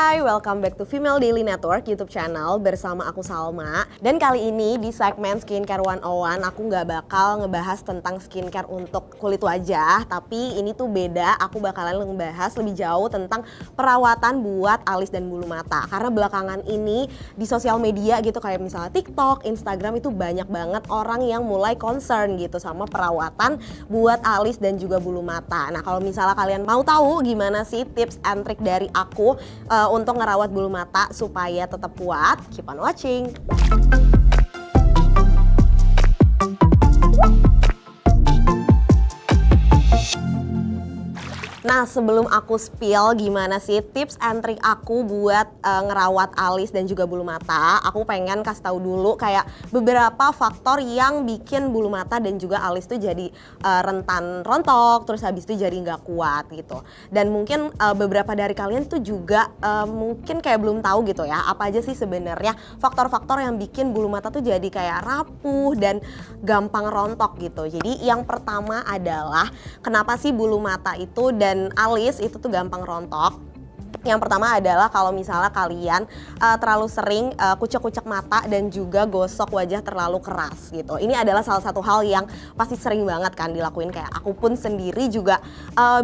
Hai, welcome back to Female Daily Network YouTube channel bersama aku Salma. Dan kali ini di segmen Skincare 101 aku nggak bakal ngebahas tentang skincare untuk kulit wajah. Tapi ini tuh beda, aku bakalan ngebahas lebih jauh tentang perawatan buat alis dan bulu mata. Karena belakangan ini di sosial media gitu kayak misalnya TikTok, Instagram itu banyak banget orang yang mulai concern gitu sama perawatan buat alis dan juga bulu mata. Nah kalau misalnya kalian mau tahu gimana sih tips and trick dari aku untuk ngerawat bulu mata supaya tetap kuat, keep on watching. Nah sebelum aku spill gimana sih tips and trick aku buat ngerawat alis dan juga bulu mata, aku pengen kasih tahu dulu kayak beberapa faktor yang bikin bulu mata dan juga alis tuh jadi rentan rontok, terus habis itu jadi nggak kuat gitu. Dan mungkin beberapa dari kalian tuh juga mungkin kayak belum tahu gitu ya, apa aja sih sebenarnya faktor-faktor yang bikin bulu mata tuh jadi kayak rapuh dan gampang rontok gitu. Jadi yang pertama adalah kenapa sih bulu mata itu dan alis itu tuh gampang rontok. Yang pertama adalah kalau misalnya kalian terlalu sering kucek-kucek mata dan juga gosok wajah terlalu keras gitu. Ini adalah salah satu hal yang pasti sering banget kan dilakuin, kayak aku pun sendiri juga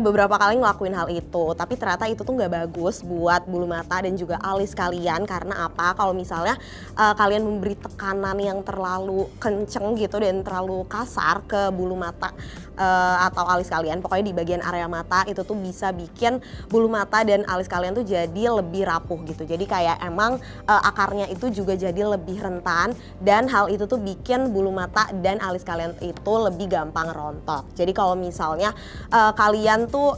beberapa kali ngelakuin hal itu. Tapi ternyata itu tuh nggak bagus buat bulu mata dan juga alis kalian. Karena apa? Kalau misalnya kalian memberi tekanan yang terlalu kenceng gitu dan terlalu kasar ke bulu mata atau alis kalian, pokoknya di bagian area mata itu tuh bisa bikin bulu mata dan alis kalian tuh jadi lebih rapuh gitu. Jadi kayak emang akarnya itu juga jadi lebih rentan dan hal itu tuh bikin bulu mata dan alis kalian itu lebih gampang rontok. Jadi kalau misalnya kalian tuh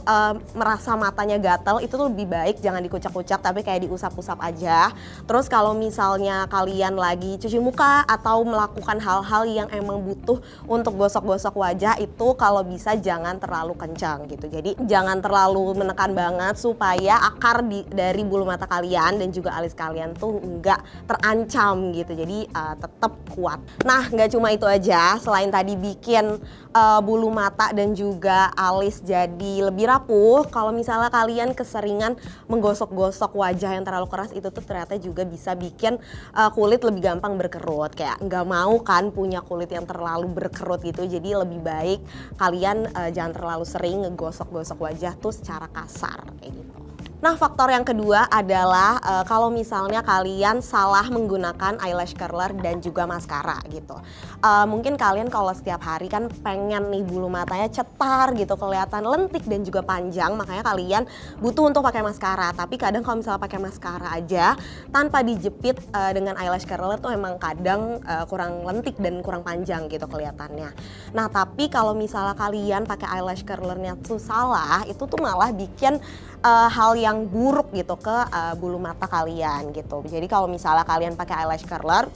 merasa matanya gatel, itu tuh lebih baik jangan dikucak-kucak tapi kayak diusap-usap aja. Terus kalau misalnya kalian lagi cuci muka atau melakukan hal-hal yang emang butuh untuk gosok-gosok wajah, itu kalau bisa jangan terlalu kencang gitu. Jadi jangan terlalu menekan banget supaya akar dari bulu mata kalian dan juga alis kalian tuh nggak terancam gitu. Jadi tetap kuat. Nah nggak cuma itu aja, selain tadi bikin bulu mata dan juga alis jadi lebih rapuh, kalau misalnya kalian keseringan menggosok-gosok wajah yang terlalu keras, itu tuh ternyata juga bisa bikin kulit lebih gampang berkerut. Kayak nggak mau kan punya kulit yang terlalu berkerut gitu. Jadi lebih baik kalian jangan terlalu sering ngegosok-gosok wajah tuh secara kasar kayak gitu. Nah faktor yang kedua adalah kalau misalnya kalian salah menggunakan eyelash curler dan juga maskara gitu. Mungkin kalian kalau setiap hari kan pengen nih bulu matanya cetar gitu, kelihatan lentik dan juga panjang, makanya kalian butuh untuk pakai maskara. Tapi kadang kalau misalnya pakai maskara aja tanpa dijepit dengan eyelash curler tuh emang kadang kurang lentik dan kurang panjang gitu kelihatannya. Nah tapi kalau misalnya kalian pakai eyelash curlernya tuh salah, itu tuh malah bikin hal yang buruk gitu ke bulu mata kalian gitu. Jadi kalau misalnya kalian pakai eyelash curler,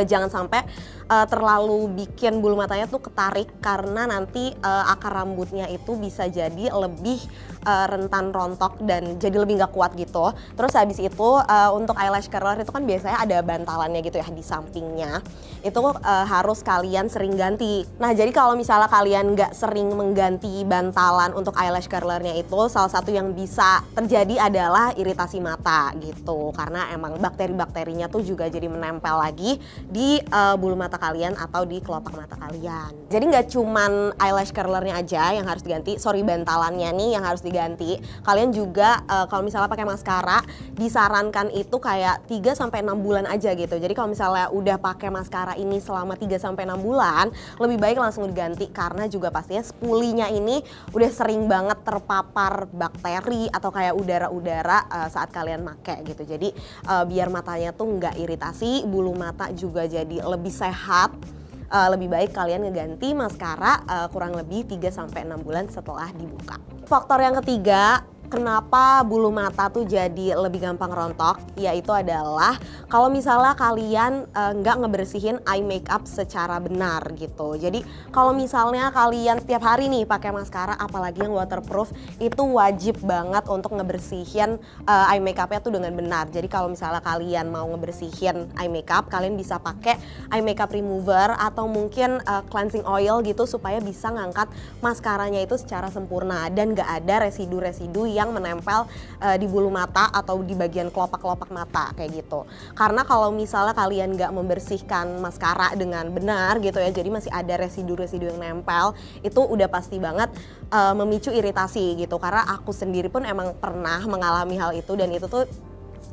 jangan sampai terlalu bikin bulu matanya tuh ketarik, karena nanti akar rambutnya itu bisa jadi lebih rentan rontok dan jadi lebih nggak kuat gitu. Terus habis itu untuk eyelash curler itu kan biasanya ada bantalannya gitu ya di sampingnya. Itu harus kalian sering ganti. Nah jadi kalau misalnya kalian nggak sering mengganti bantalan untuk eyelash curlernya, itu salah satu yang bisa terjadi adalah iritasi mata gitu. Karena emang bakteri-bakterinya tuh juga jadi menempel lagi di bulu mata kalian atau di kelopak mata kalian. Jadi nggak cuman eyelash curlernya aja yang harus diganti, bantalannya nih yang harus diganti. Kalian juga kalau misalnya pakai maskara, disarankan itu kayak 3-6 bulan aja gitu. Jadi kalau misalnya udah pakai maskara ini selama 3-6 bulan, lebih baik langsung diganti, karena juga pastinya spulinya ini udah sering banget terpapar bakteri atau kayak udara-udara saat kalian pakai gitu. Jadi biar matanya tuh nggak iritasi, bulu mata juga jadi lebih sehat, lebih baik kalian ngeganti maskara kurang lebih 3-6 bulan setelah dibuka. Faktor yang ketiga, kenapa bulu mata tuh jadi lebih gampang rontok, yaitu adalah kalau misalnya kalian nggak ngebersihin eye makeup secara benar gitu. Jadi kalau misalnya kalian tiap hari nih pakai maskara, apalagi yang waterproof, itu wajib banget untuk ngebersihin eye makeupnya tuh dengan benar. Jadi kalau misalnya kalian mau ngebersihin eye makeup, kalian bisa pakai eye makeup remover atau mungkin cleansing oil gitu, supaya bisa ngangkat maskaranya itu secara sempurna dan nggak ada residu-residu yang menempel di bulu mata atau di bagian kelopak-kelopak mata kayak gitu. Karena kalau misalnya kalian nggak membersihkan maskara dengan benar gitu ya, jadi masih ada residu-residu yang nempel, itu udah pasti banget memicu iritasi gitu. Karena aku sendiri pun emang pernah mengalami hal itu, dan itu tuh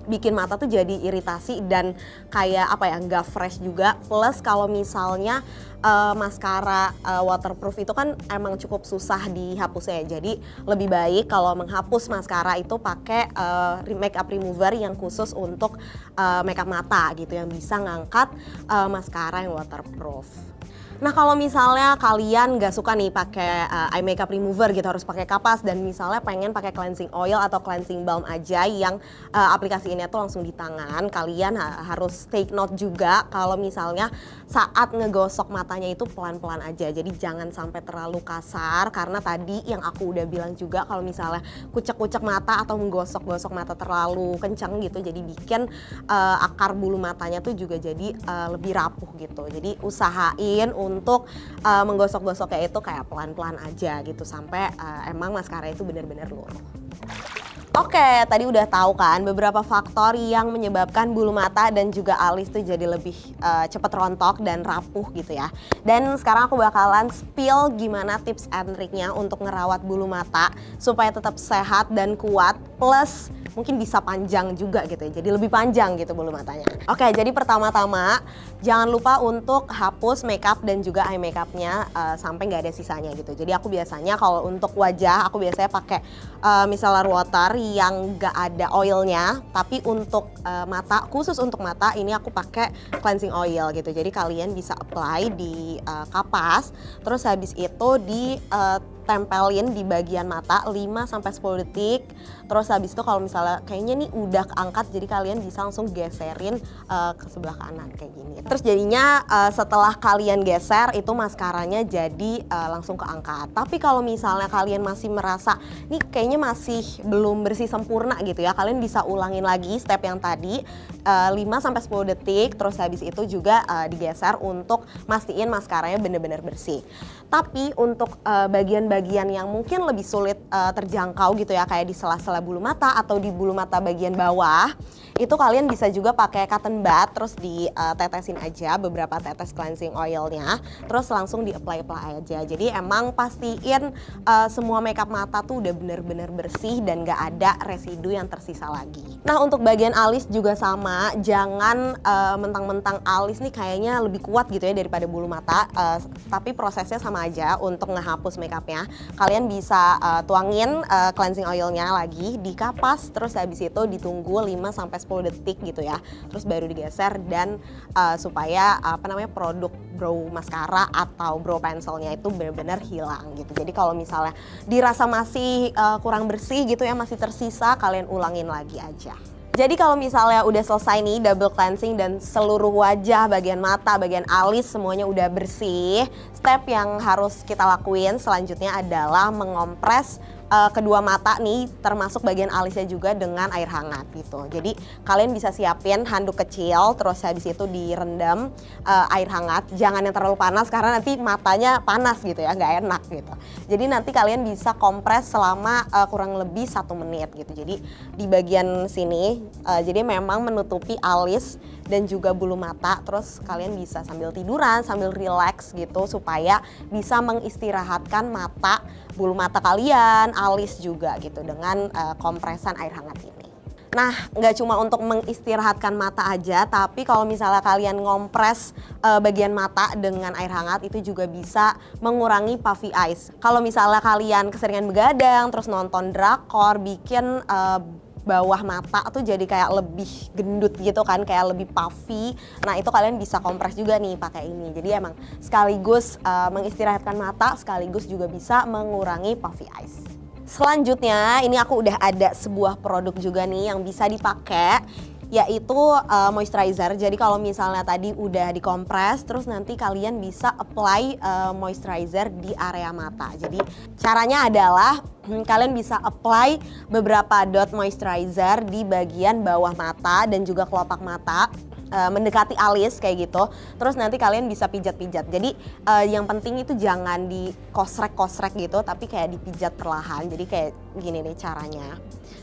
bikin mata tuh jadi iritasi dan kayak apa ya, nggak fresh juga. Plus kalau misalnya maskara waterproof itu kan emang cukup susah dihapusnya, jadi lebih baik kalau menghapus maskara itu pakai makeup remover yang khusus untuk makeup mata gitu, yang bisa ngangkat maskara yang waterproof. Nah kalau misalnya kalian nggak suka nih pakai eye makeup remover gitu, harus pakai kapas, dan misalnya pengen pakai cleansing oil atau cleansing balm aja yang aplikasi ini tuh langsung di tangan, kalian harus take note juga kalau misalnya saat ngegosok matanya itu pelan-pelan aja, jadi jangan sampai terlalu kasar, karena tadi yang aku udah bilang juga kalau misalnya kucek-kucek mata atau menggosok-gosok mata terlalu kencang gitu, jadi bikin akar bulu matanya tuh juga jadi lebih rapuh gitu. Jadi usahain untuk menggosok-gosoknya itu kayak pelan-pelan aja gitu, sampai emang maskara itu benar-benar luruh. Oke, tadi udah tahu kan beberapa faktor yang menyebabkan bulu mata dan juga alis tuh jadi lebih cepet rontok dan rapuh gitu ya. Dan sekarang aku bakalan spill gimana tips and triknya untuk ngerawat bulu mata supaya tetap sehat dan kuat, plus mungkin bisa panjang juga gitu ya, jadi lebih panjang gitu bulu matanya. Oke, jadi pertama-tama jangan lupa untuk hapus makeup dan juga eye makeupnya sampai nggak ada sisanya gitu. Jadi aku biasanya kalau untuk wajah, aku biasanya pakai micellar water yang nggak ada oilnya, tapi untuk mata, khusus untuk mata ini aku pakai cleansing oil gitu. Jadi kalian bisa apply di kapas, terus habis itu di tempelin di bagian mata 5-10 detik. Terus habis itu kalau misalnya kayaknya nih udah keangkat, jadi kalian bisa langsung geserin ke sebelah kanan kayak gini. Terus jadinya setelah kalian geser itu maskaranya jadi langsung keangkat. Tapi kalau misalnya kalian masih merasa nih kayaknya masih belum bersih sempurna gitu ya, kalian bisa ulangin lagi step yang tadi 5-10 detik. Terus habis itu juga digeser untuk mastiin maskaranya bener-bener bersih. Tapi untuk bagian-bagian yang mungkin lebih sulit terjangkau gitu ya, kayak di sela-sela bulu mata atau di bulu mata bagian bawah, itu kalian bisa juga pakai cotton bud, terus ditetesin aja beberapa tetes cleansing oilnya, terus langsung di-apply aja. Jadi emang pastiin semua makeup mata tuh udah bener-bener bersih dan gak ada residu yang tersisa lagi. Nah untuk bagian alis juga sama, jangan mentang-mentang alis nih kayaknya lebih kuat gitu ya daripada bulu mata, tapi prosesnya sama aja. Untuk ngehapus makeupnya, kalian bisa tuangin cleansing oilnya lagi di kapas, terus habis itu ditunggu 5-10 detik gitu ya, terus baru digeser, dan supaya produk brow mascara atau brow pencilnya itu benar-benar hilang gitu. Jadi kalau misalnya dirasa masih kurang bersih gitu ya, masih tersisa, kalian ulangin lagi aja. Jadi kalau misalnya udah selesai nih double cleansing dan seluruh wajah, bagian mata, bagian alis semuanya udah bersih, step yang harus kita lakuin selanjutnya adalah mengompres kedua mata nih, termasuk bagian alisnya juga dengan air hangat gitu. Jadi kalian bisa siapin handuk kecil, terus habis itu direndam air hangat. Jangan yang terlalu panas karena nanti matanya panas gitu ya, nggak enak gitu. Jadi nanti kalian bisa kompres selama kurang lebih 1 menit gitu. Jadi di bagian sini, jadi memang menutupi alis dan juga bulu mata. Terus kalian bisa sambil tiduran, sambil relax gitu, supaya bisa mengistirahatkan mata, bulu mata kalian, alis juga gitu dengan kompresan air hangat ini. Nah, nggak cuma untuk mengistirahatkan mata aja, tapi kalau misalnya kalian ngompres bagian mata dengan air hangat, itu juga bisa mengurangi puffy eyes. Kalau misalnya kalian keseringan begadang, terus nonton drakor, bikin bawah mata tuh jadi kayak lebih gendut gitu kan, kayak lebih puffy. Nah itu kalian bisa kompres juga nih pakai ini. Jadi emang sekaligus mengistirahatkan mata, sekaligus juga bisa mengurangi puffy eyes. Selanjutnya ini aku udah ada sebuah produk juga nih yang bisa dipakai, yaitu moisturizer. Jadi kalau misalnya tadi udah dikompres, terus nanti kalian bisa apply moisturizer di area mata. Jadi caranya adalah kalian bisa apply beberapa dot moisturizer di bagian bawah mata dan juga kelopak mata. mendekati alis kayak gitu. Terus nanti kalian bisa pijat-pijat. Jadi yang penting itu jangan di kosrek-kosrek gitu, tapi kayak dipijat perlahan. Jadi kayak gini nih caranya.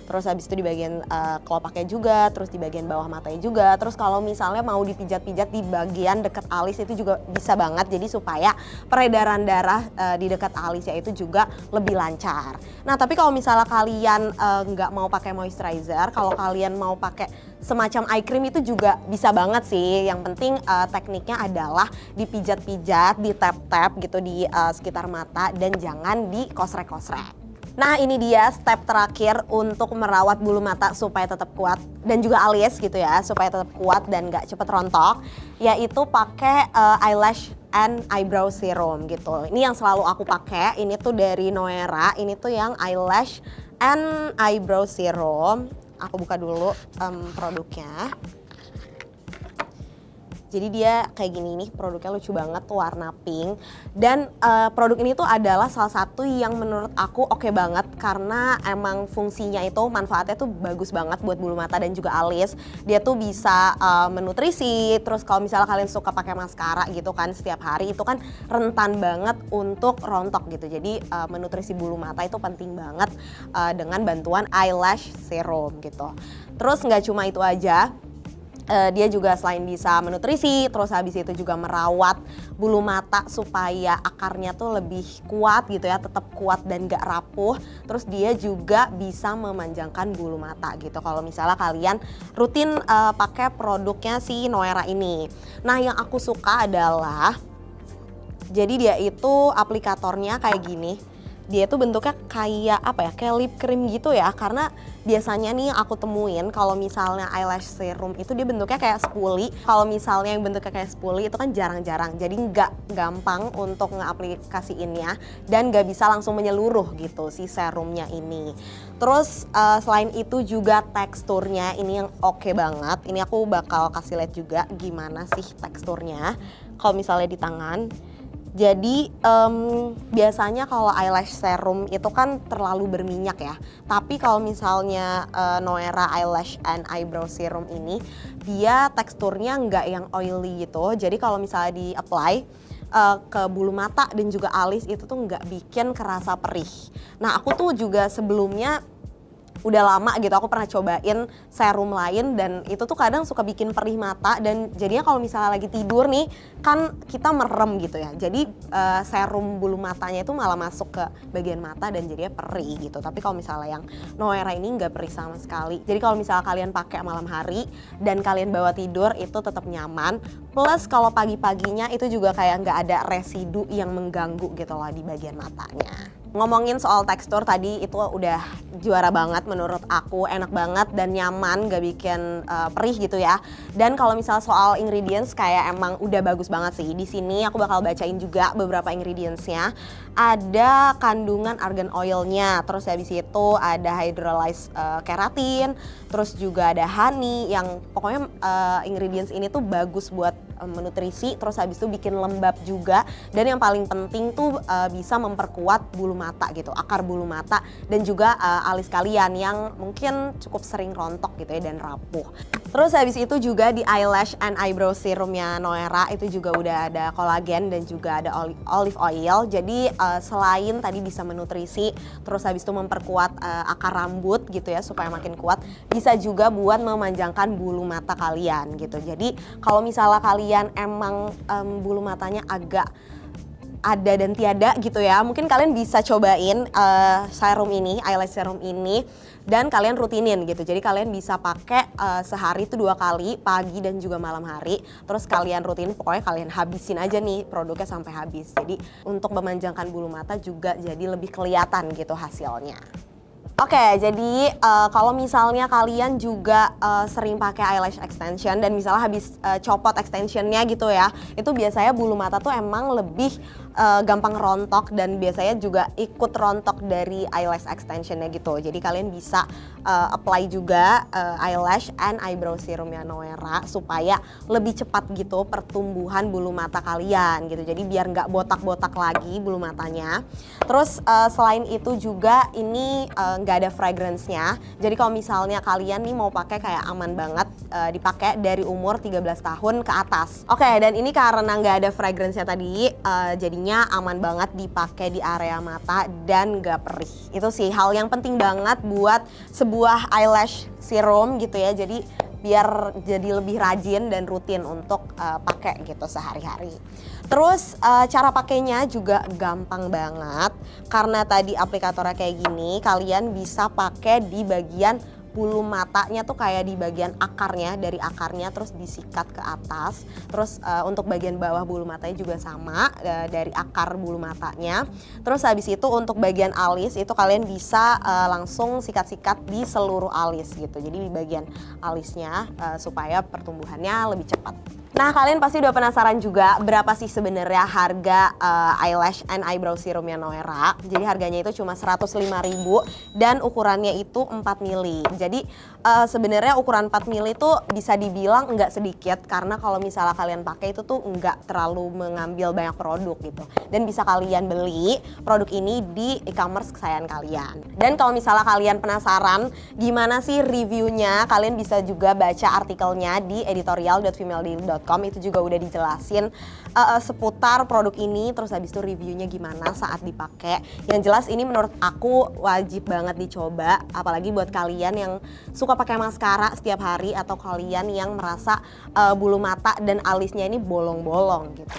Terus habis itu di bagian kelopaknya juga, terus di bagian bawah matanya juga. Terus kalau misalnya mau dipijat-pijat di bagian dekat alis itu juga bisa banget. Jadi supaya peredaran darah di dekat alisnya itu juga lebih lancar. Nah tapi kalau misalnya kalian nggak mau pakai moisturizer, kalau kalian mau pakai semacam eye cream itu juga bisa banget sih. Yang penting tekniknya adalah dipijat-pijat, di tap-tap gitu di sekitar mata dan jangan dikosrek-kosrek. Nah ini dia step terakhir untuk merawat bulu mata supaya tetap kuat dan juga alis gitu ya, supaya tetap kuat dan gak cepet rontok, yaitu pakai eyelash and eyebrow serum gitu. Ini yang selalu aku pakai, ini tuh dari Noera, ini tuh yang eyelash and eyebrow serum. Aku buka dulu produknya. Jadi dia kayak gini nih, produknya lucu banget tuh, warna pink. Dan produk ini tuh adalah salah satu yang menurut aku oke banget karena emang fungsinya itu, manfaatnya tuh bagus banget buat bulu mata dan juga alis. Dia tuh bisa menutrisi, terus kalau misalnya kalian suka pakai maskara gitu kan setiap hari, itu kan rentan banget untuk rontok gitu. Jadi menutrisi bulu mata itu penting banget dengan bantuan eyelash serum gitu. Terus nggak cuma itu aja, dia juga selain bisa menutrisi, terus habis itu juga merawat bulu mata supaya akarnya tuh lebih kuat gitu ya, tetap kuat dan gak rapuh. Terus dia juga bisa memanjangkan bulu mata gitu kalau misalnya kalian rutin pakai produknya si Noera ini. Nah yang aku suka adalah, jadi dia itu aplikatornya kayak gini. Dia tuh bentuknya kayak apa ya, kayak lip cream gitu ya, karena biasanya nih aku temuin kalau misalnya eyelash serum itu dia bentuknya kayak spoolie. Kalau misalnya yang bentuknya kayak spoolie itu kan jarang-jarang, jadi nggak gampang untuk ngeaplikasiinnya dan nggak bisa langsung menyeluruh gitu si serumnya ini. Terus selain itu juga teksturnya ini yang oke banget. Ini aku bakal kasih lihat juga gimana sih teksturnya kalau misalnya di tangan. Jadi biasanya kalau eyelash serum itu kan terlalu berminyak ya. Tapi kalau misalnya Noera eyelash and eyebrow serum ini, dia teksturnya nggak yang oily gitu. Jadi kalau misalnya di apply ke bulu mata dan juga alis itu tuh nggak bikin kerasa perih. Nah aku tuh juga sebelumnya udah lama gitu aku pernah cobain serum lain dan itu tuh kadang suka bikin perih mata, dan jadinya kalau misalnya lagi tidur nih kan kita merem gitu ya, jadi serum bulu matanya itu malah masuk ke bagian mata dan jadinya perih gitu. Tapi kalau misalnya yang Noera ini nggak perih sama sekali, jadi kalau misalnya kalian pakai malam hari dan kalian bawa tidur itu tetap nyaman, plus kalau pagi-paginya itu juga kayak nggak ada residu yang mengganggu gitu loh di bagian matanya. Ngomongin soal tekstur tadi itu udah juara banget menurut aku, enak banget dan nyaman, gak bikin perih gitu ya. Dan kalau misal soal ingredients kayak emang udah bagus banget sih. Di sini aku bakal bacain juga beberapa ingredientsnya. Ada kandungan argan oilnya, terus habis itu ada hydrolyzed keratin, terus juga ada honey yang pokoknya ingredients ini tuh bagus buat menutrisi, terus habis itu bikin lembab juga, dan yang paling penting tuh bisa memperkuat bulu mata gitu, akar bulu mata dan juga alis kalian yang mungkin cukup sering rontok gitu ya dan rapuh. Terus habis itu juga di eyelash and eyebrow serumnya Noera itu juga udah ada kolagen dan juga ada olive oil. Jadi selain tadi bisa menutrisi, terus habis itu memperkuat akar rambut gitu ya supaya makin kuat, bisa juga buat memanjangkan bulu mata kalian gitu. Jadi kalau misalnya kalian emang bulu matanya agak ada dan tiada gitu ya, mungkin kalian bisa cobain serum ini, eyelash serum ini, dan kalian rutinin gitu. Jadi kalian bisa pakai sehari itu 2 kali, pagi dan juga malam hari. Terus kalian rutin, pokoknya kalian habisin aja nih produknya sampai habis. Jadi untuk memanjangkan bulu mata juga jadi lebih kelihatan gitu hasilnya. Oke, jadi kalau misalnya kalian juga sering pakai eyelash extension dan misalnya habis copot extensionnya gitu ya, itu biasanya bulu mata tuh emang lebih gampang rontok dan biasanya juga ikut rontok dari eyelash extensionnya gitu. Jadi kalian bisa apply juga eyelash and eyebrow serumnya Noera supaya lebih cepat gitu pertumbuhan bulu mata kalian gitu. Jadi biar nggak botak-botak lagi bulu matanya. Terus selain itu juga ini nggak ada fragrance-nya. Jadi kalau misalnya kalian nih mau pakai kayak aman banget dipakai dari umur 13 tahun ke atas. Oke, dan ini karena nggak ada fragrance-nya tadi, jadinya aman banget dipakai di area mata dan nggak perih. Itu sih hal yang penting banget buat sebuah eyelash serum gitu ya. Jadi biar jadi lebih rajin dan rutin untuk pakai gitu sehari-hari. Terus cara pakainya juga gampang banget karena tadi aplikatornya kayak gini, kalian bisa pakai di bagian bulu matanya tuh kayak di bagian akarnya, dari akarnya terus disikat ke atas. Terus untuk bagian bawah bulu matanya juga sama, dari akar bulu matanya. Terus habis itu untuk bagian alis itu kalian bisa langsung sikat-sikat di seluruh alis gitu. Jadi di bagian alisnya supaya pertumbuhannya lebih cepat. Nah, kalian pasti udah penasaran juga berapa sih sebenarnya harga eyelash and eyebrow serumnya Noera. Jadi harganya itu cuma 105.000 dan ukurannya itu 4 mili. Jadi sebenarnya ukuran 4 mili itu bisa dibilang nggak sedikit karena kalau misalnya kalian pakai itu tuh nggak terlalu mengambil banyak produk gitu. Dan bisa kalian beli produk ini di e-commerce kesayangan kalian. Dan kalau misalnya kalian penasaran gimana sih reviewnya, kalian bisa juga baca artikelnya di editorial.femaledaily.com. Itu juga udah dijelasin seputar produk ini, terus habis itu reviewnya gimana saat dipakai. Yang jelas ini menurut aku wajib banget dicoba, apalagi buat kalian yang suka pakai maskara setiap hari atau kalian yang merasa bulu mata dan alisnya ini bolong-bolong gitu.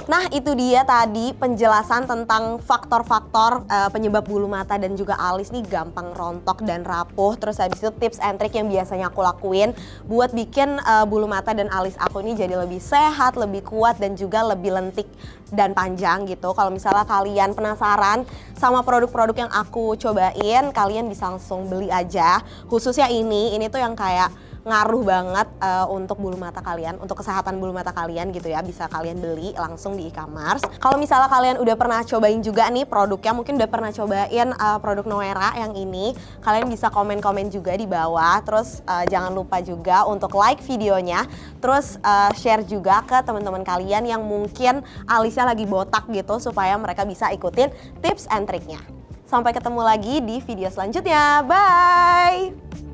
Nah, itu dia tadi penjelasan tentang faktor-faktor penyebab bulu mata dan juga alis nih gampang rontok dan rapuh. Terus habis itu tips and trick yang biasanya aku lakuin buat bikin bulu mata dan alis aku ini jadi lebih sehat, lebih kuat dan juga lebih lentik dan panjang gitu. Kalau misalnya kalian penasaran sama produk-produk yang aku cobain, kalian bisa langsung beli aja. Khususnya ini tuh yang kayak ngaruh banget untuk bulu mata kalian, untuk kesehatan bulu mata kalian gitu ya. Bisa kalian beli langsung di e-commerce. Kalau misalnya kalian udah pernah cobain juga nih produknya, mungkin udah pernah cobain produk Noera yang ini, kalian bisa komen-komen juga di bawah. Terus jangan lupa juga untuk like videonya, terus share juga ke teman-teman kalian yang mungkin alisnya lagi botak gitu supaya mereka bisa ikutin tips and triknya. Sampai ketemu lagi di video selanjutnya. Bye!